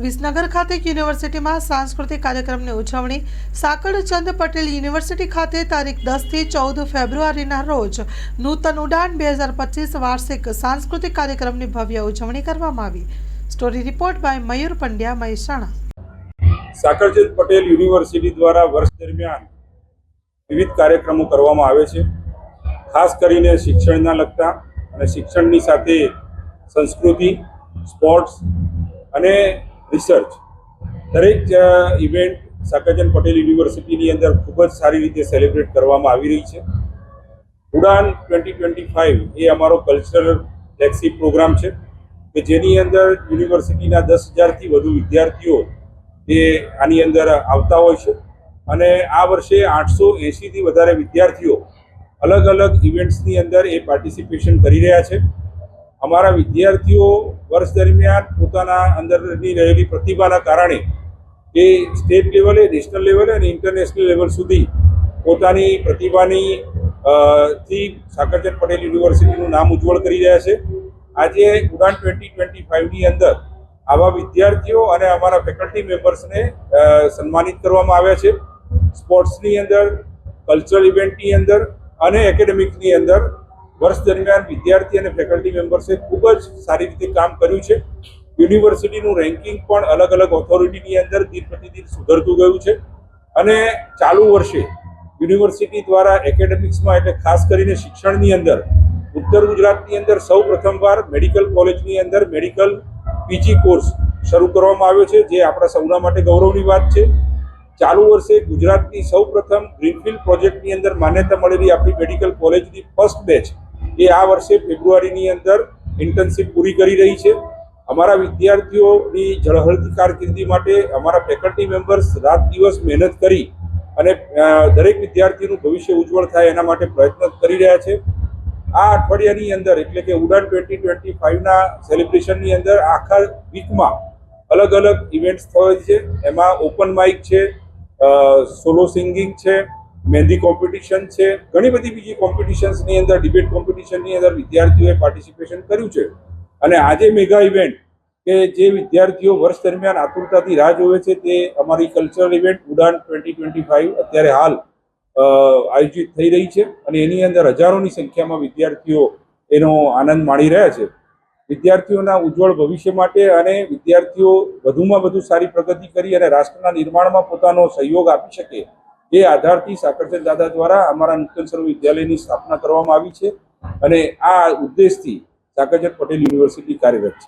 વિસનગર ખાતે યુનિવર્સિટીમાં સાંસ્કૃતિક કાર્યક્રમની ઉજવણી સાકળચંદ પટેલ યુનિવર્સિટી ખાતે તારીખ 10 થી 14 ફેબ્રુઆરીના રોજ નૂતન ઉડાન 2025 વાર્ષિક સાંસ્કૃતિક કાર્યક્રમની ભવ્ય ઉજવણી કરવામાં આવી। Story report by Mayur Pandya, Mehsana. Sankalchand Patel University દ્વારા વર્ષ દરમિયાન વિવિધ કાર્યક્રમો કરવામાં આવે છે, ખાસ કરીને શિક્ષણના લગતા અને શિક્ષણની સાથે સંસ્કૃતિ, સ્પોર્ટ્સ અને રિસર્ચ દરેક ઇવેન્ટ સાકળચંદ પટેલ યુનિવર્સિટીની અંદર ખૂબ જ સારી રીતે સેલિબ્રેટ કરવામાં આવી રહી છે। ઉડાન 2025 એ અમારો કલ્ચરલ ફ્લેગશિપ પ્રોગ્રામ છે કે જેની અંદર યુનિવર્સિટીના 10,000થી વધુ વિદ્યાર્થીઓ એ આની અંદર આવતા હોય છે અને આ વર્ષે 880થી વધારે વિદ્યાર્થીઓ અલગ અલગ ઇવેન્ટ્સની અંદર એ પાર્ટિસિપેશન કરી રહ્યા છે। અમારા વિદ્યાર્થીઓ વર્ષ દરમિયાન પોતાના અંદરની રહેલી પ્રતિભાના કારણે એ સ્ટેટ લેવલે, નેશનલ લેવલે અને ઇન્ટરનેશનલ લેવલ સુધી પોતાની પ્રતિભાની થી સાકળચંદ પટેલ યુનિવર્સિટીનું નામ ઉજ્જવળ કરી રહ્યા છે। આજે ઉડાન 2025ની અંદર આવા વિદ્યાર્થીઓ અને અમારા ફેકલ્ટી મેમ્બર્સને સન્માનિત કરવામાં આવ્યા છે। સ્પોર્ટ્સની અંદર, કલ્ચરલ ઇવેન્ટની અંદર અને એકેડેમિકની અંદર વર્ષ દરમિયાન વિદ્યાર્થી અને ફેકલ્ટી મેમ્બર્સે ખૂબ જ સારી રીતે કામ કર્યું છે। યુનિવર્સિટીનું રેન્કિંગ પણ અલગ અલગ ઓથોરિટીની અંદર દિન પ્રતિદિન સુધરતું ગયું છે અને ચાલુ વર્ષે યુનિવર્સિટી દ્વારા એકેડેમિક્સમાં એટલે ખાસ કરીને શિક્ષણની અંદર ઉત્તર ગુજરાતની અંદર સૌ પ્રથમવાર મેડિકલ કોલેજની અંદર મેડિકલ પીજી કોર્સ શરૂ કરવામાં આવ્યો છે, જે આપણા સૌના માટે ગૌરવની વાત છે। ચાલુ વર્ષે ગુજરાતની સૌ પ્રથમ ગ્રીનફિલ્ડ પ્રોજેક્ટની અંદર માન્યતા મળેલી આપણી મેડિકલ કોલેજની ફર્સ્ટ બેચ એ આ વર્ષે ફેબ્રુઆરીની અંદર ઇન્ટર્નશીપ પૂરી કરી રહી છે। અમારા વિદ્યાર્થીઓની ઝળહળતી કારકિર્દી માટે અમારા ફેકલ્ટી મેમ્બર્સ રાત દિવસ મહેનત કરી અને દરેક વિદ્યાર્થીનું ભવિષ્ય ઉજ્જવળ થાય એના માટે પ્રયત્ન કરી રહ્યા છે। આ અઠવાડિયાની અંદર એટલે કે ઉડાન 2025ના સેલિબ્રેશનની અંદર આખા વીકમાં અલગ અલગ ઇવેન્ટ્સ થવાય છે। એમાં ઓપન માઇક છે, સોલો સિંગિંગ છે, મહેંદી કોમ્પિટિશન છે, ઘણી બધી બીજી કોમ્પિટિશન્સની અંદર, ડિબેટ કોમ્પિટિશનની અંદર વિદ્યાર્થીઓએ પાર્ટિસિપેશન કર્યું છે અને આજે મેગા ઇવેન્ટ કે જે વિદ્યાર્થીઓ વર્ષ દરમિયાન આતુરતાથી રાહ જોવે છે તે અમારી કલ્ચરલ ઇવેન્ટ ઉડાન 2025 અત્યારે હાલ આયોજિત થઈ રહી છે અને એની અંદર હજારોની સંખ્યામાં વિદ્યાર્થીઓ એનો આનંદ માણી રહ્યા છે। વિદ્યાર્થીઓના ઉજ્જવળ ભવિષ્ય માટે અને વિદ્યાર્થીઓ વધુમાં વધુ સારી પ્રગતિ કરી અને રાષ્ટ્રના નિર્માણમાં પોતાનો સહયોગ આપી શકે એ આધારથી સાકળચંદ દાદા દ્વારા અમારા નૂતન સર્વ વિદ્યાલયની સ્થાપના કરવામાં આવી છે અને આ ઉદ્દેશથી સાકળચંદ પટેલ યુનિવર્સિટી કાર્યરત છે।